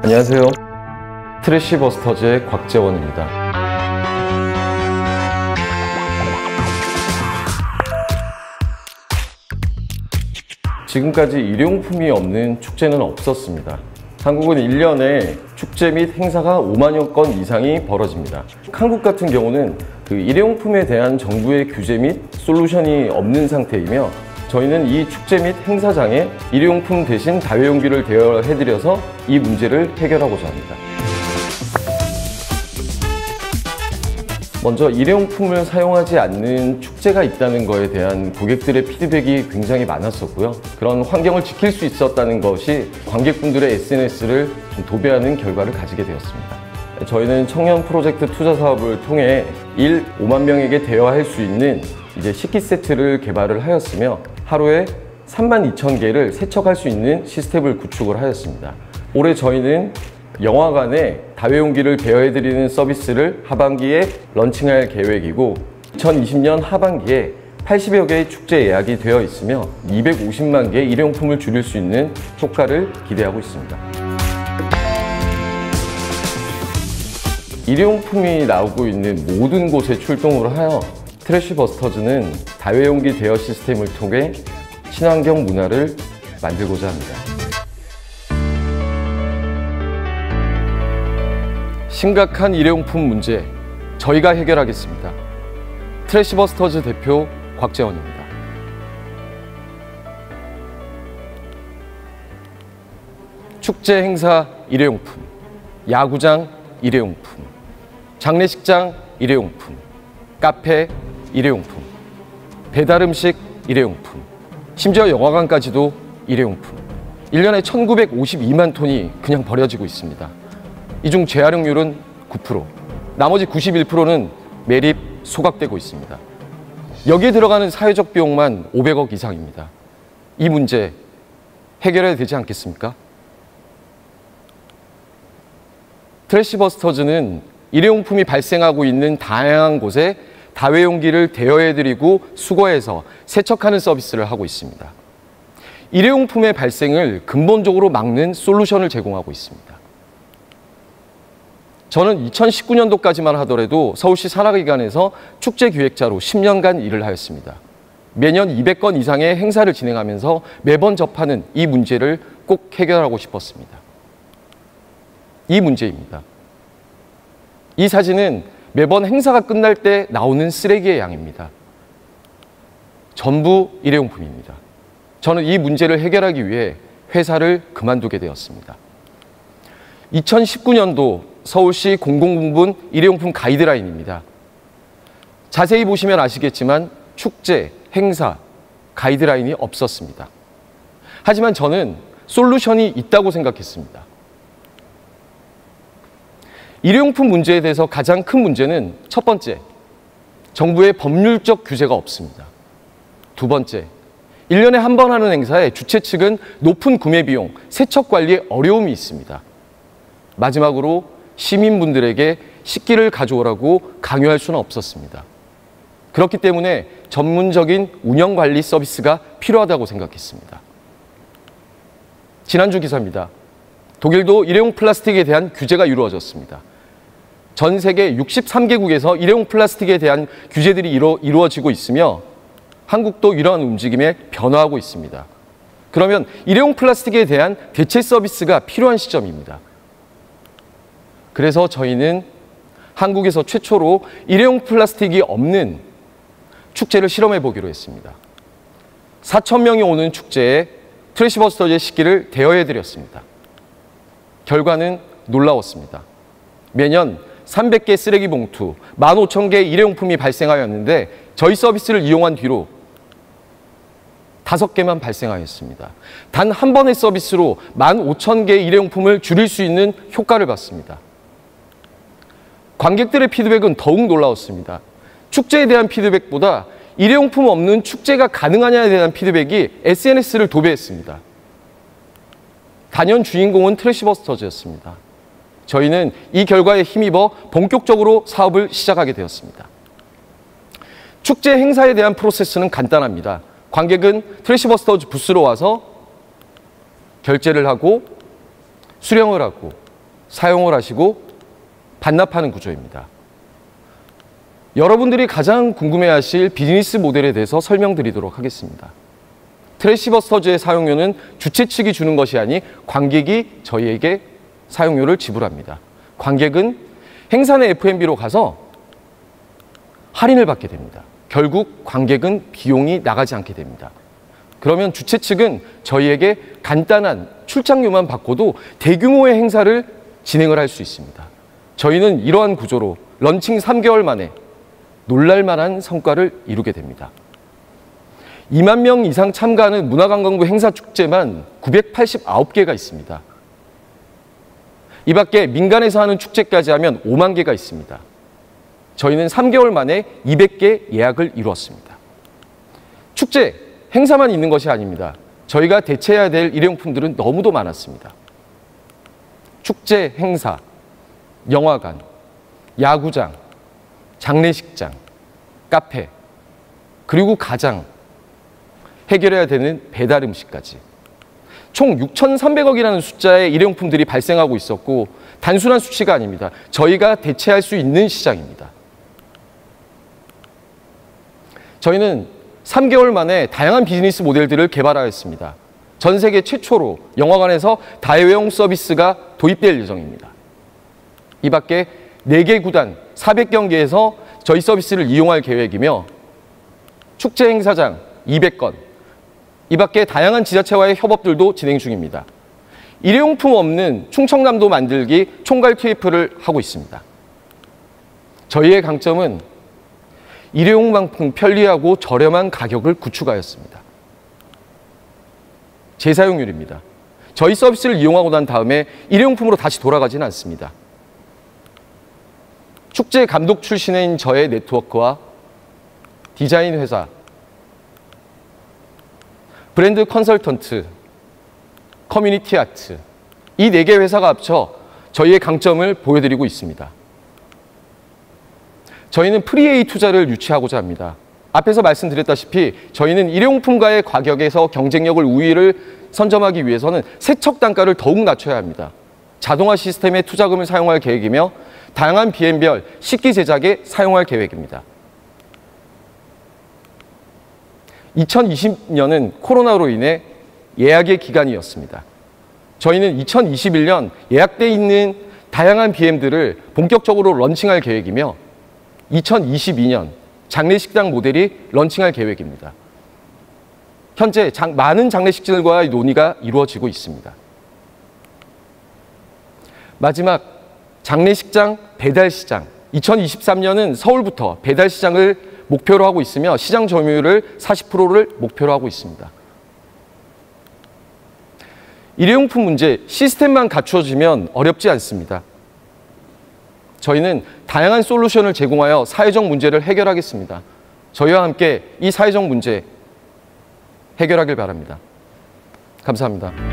안녕하세요. 트래시버스터즈의 곽재원입니다. 지금까지 일회용품이 없는 축제는 없었습니다. 한국은 1년에 축제 및 행사가 5만여 건 이상이 벌어집니다. 한국 같은 경우는 일회용품에 대한 정부의 규제 및 솔루션이 없는 상태이며, 저희는 이 축제 및 행사장에 일회용품 대신 다회용기를 대여해드려서 이 문제를 해결하고자 합니다. 먼저 일회용품을 사용하지 않는 축제가 있다는 것에 대한 고객들의 피드백이 굉장히 많았었고요. 그런 환경을 지킬 수 있었다는 것이 관객분들의 SNS를 도배하는 결과를 가지게 되었습니다. 저희는 청년 프로젝트 투자 사업을 통해 5만 명에게 대여할 수 있는 식기 세트를 개발을 하였으며, 하루에 32,000개를 세척할 수 있는 시스템을 구축을 하였습니다. 올해 저희는 영화관에 다회용기를 대여해드리는 서비스를 하반기에 런칭할 계획이고, 2020년 하반기에 80여 개의 축제 예약이 되어 있으며 250만 개의 일회용품을 줄일 수 있는 효과를 기대하고 있습니다. 일회용품이 나오고 있는 모든 곳에 출동을 하여 트래시버스터즈는 다회용기 대여 시스템을 통해 친환경 문화를 만들고자 합니다. 심각한 일회용품 문제, 저희가 해결하겠습니다. 트래시버스터즈 대표 곽재원입니다. 축제 행사 일회용품, 야구장 일회용품, 장례식장 일회용품, 카페 일회용품, 배달음식 일회용품, 심지어 영화관까지도 일회용품. 1년에 1952만 톤이 그냥 버려지고 있습니다. 이 중 재활용률은 9%, 나머지 91%는 매립, 소각되고 있습니다. 여기에 들어가는 사회적 비용만 500억 이상입니다. 이 문제 해결해야 되지 않겠습니까? 트래시버스터즈는 일회용품이 발생하고 있는 다양한 곳에 다회용기를 대여해드리고 수거해서 세척하는 서비스를 하고 있습니다. 일회용품의 발생을 근본적으로 막는 솔루션을 제공하고 있습니다. 저는 2019년도까지만 하더라도 서울시 산하기관에서 축제기획자로 10년간 일을 하였습니다. 매년 200건 이상의 행사를 진행하면서 매번 접하는 이 문제를 꼭 해결하고 싶었습니다. 이 문제입니다. 이 사진은 매번 행사가 끝날 때 나오는 쓰레기의 양입니다. 전부 일회용품입니다. 저는 이 문제를 해결하기 위해 회사를 그만두게 되었습니다. 2019년도 서울시 공공부문 일회용품 가이드라인입니다. 자세히 보시면 아시겠지만 축제, 행사, 가이드라인이 없었습니다. 하지만 저는 솔루션이 있다고 생각했습니다. 일회용품 문제에 대해서 가장 큰 문제는 첫 번째, 정부의 법률적 규제가 없습니다. 두 번째, 1년에 한 번 하는 행사에 주최 측은 높은 구매 비용, 세척 관리에 어려움이 있습니다. 마지막으로 시민분들에게 식기를 가져오라고 강요할 수는 없었습니다. 그렇기 때문에 전문적인 운영관리 서비스가 필요하다고 생각했습니다. 지난주 기사입니다. 독일도 일회용 플라스틱에 대한 규제가 이루어졌습니다. 전 세계 63개국에서 일회용 플라스틱에 대한 규제들이 이루어지고 있으며 한국도 이러한 움직임에 변화하고 있습니다. 그러면 일회용 플라스틱에 대한 대체 서비스가 필요한 시점입니다. 그래서 저희는 한국에서 최초로 일회용 플라스틱이 없는 축제를 실험해 보기로 했습니다. 4,000명이 오는 축제에 트래시버스터즈의 식기를 대여해 드렸습니다. 결과는 놀라웠습니다. 매년 300개 쓰레기 봉투, 15,000개의 일회용품이 발생하였는데 저희 서비스를 이용한 뒤로 5개만 발생하였습니다. 단 한 번의 서비스로 15,000개의 일회용품을 줄일 수 있는 효과를 봤습니다. 관객들의 피드백은 더욱 놀라웠습니다. 축제에 대한 피드백보다 일회용품 없는 축제가 가능하냐에 대한 피드백이 SNS를 도배했습니다. 단연 주인공은 트래시버스터즈였습니다. 저희는 이 결과에 힘입어 본격적으로 사업을 시작하게 되었습니다. 축제 행사에 대한 프로세스는 간단합니다. 관객은 트래시버스터즈 부스로 와서 결제를 하고 수령을 하고 사용을 하시고 반납하는 구조입니다. 여러분들이 가장 궁금해하실 비즈니스 모델에 대해서 설명드리도록 하겠습니다. 트래시버스터즈의 사용료는 주최 측이 주는 것이 아닌 관객이 저희에게 사용료를 지불합니다. 관객은 행사 내 F&B로 가서 할인을 받게 됩니다. 결국 관객은 비용이 나가지 않게 됩니다. 그러면 주최 측은 저희에게 간단한 출장료만 받고도 대규모의 행사를 진행을 할 수 있습니다. 저희는 이러한 구조로 런칭 3개월 만에 놀랄만한 성과를 이루게 됩니다. 2만 명 이상 참가하는 문화관광부 행사축제만 989개가 있습니다. 이 밖에 민간에서 하는 축제까지 하면 5만 개가 있습니다. 저희는 3개월 만에 200개 예약을 이루었습니다. 축제, 행사만 있는 것이 아닙니다. 저희가 대체해야 될 일회용품들은 너무도 많았습니다. 축제, 행사, 영화관, 야구장, 장례식장, 카페, 그리고 가장 해결해야 되는 배달 음식까지. 총 6,300억이라는 숫자의 일회용품들이 발생하고 있었고 단순한 수치가 아닙니다. 저희가 대체할 수 있는 시장입니다. 저희는 3개월 만에 다양한 비즈니스 모델들을 개발하였습니다. 전 세계 최초로 영화관에서 다회용 서비스가 도입될 예정입니다. 이 밖에 4개 구단 400경기에서 저희 서비스를 이용할 계획이며 축제 행사장 200건, 이 밖에 다양한 지자체와의 협업들도 진행 중입니다. 일회용품 없는 충청남도 만들기 총괄 TF를 하고 있습니다. 저희의 강점은 일회용만큼 편리하고 저렴한 가격을 구축하였습니다. 재사용률입니다. 저희 서비스를 이용하고 난 다음에 일회용품으로 다시 돌아가지는 않습니다. 축제 감독 출신인 저의 네트워크와 디자인 회사, 브랜드 컨설턴트, 커뮤니티 아트, 이 4개 회사가 합쳐 저희의 강점을 보여드리고 있습니다. 저희는 프리A 투자를 유치하고자 합니다. 앞에서 말씀드렸다시피 저희는 일회용품과의 가격에서 경쟁력을 우위를 선점하기 위해서는 세척 단가를 더욱 낮춰야 합니다. 자동화 시스템의 투자금을 사용할 계획이며 다양한 비엔별 식기 제작에 사용할 계획입니다. 2020년은 코로나로 인해 예약의 기간이었습니다. 저희는 2021년 예약돼 있는 다양한 BM들을 본격적으로 런칭할 계획이며 2022년 장례식장 모델이 런칭할 계획입니다. 현재 많은 장례식장들과의 논의가 이루어지고 있습니다. 마지막, 장례식장 배달시장. 2023년은 서울부터 배달시장을 목표로 하고 있으며 시장 점유율을 40%를 목표로 하고 있습니다. 일회용품 문제, 시스템만 갖추어지면 어렵지 않습니다. 저희는 다양한 솔루션을 제공하여 사회적 문제를 해결하겠습니다. 저희와 함께 이 사회적 문제 해결하길 바랍니다. 감사합니다.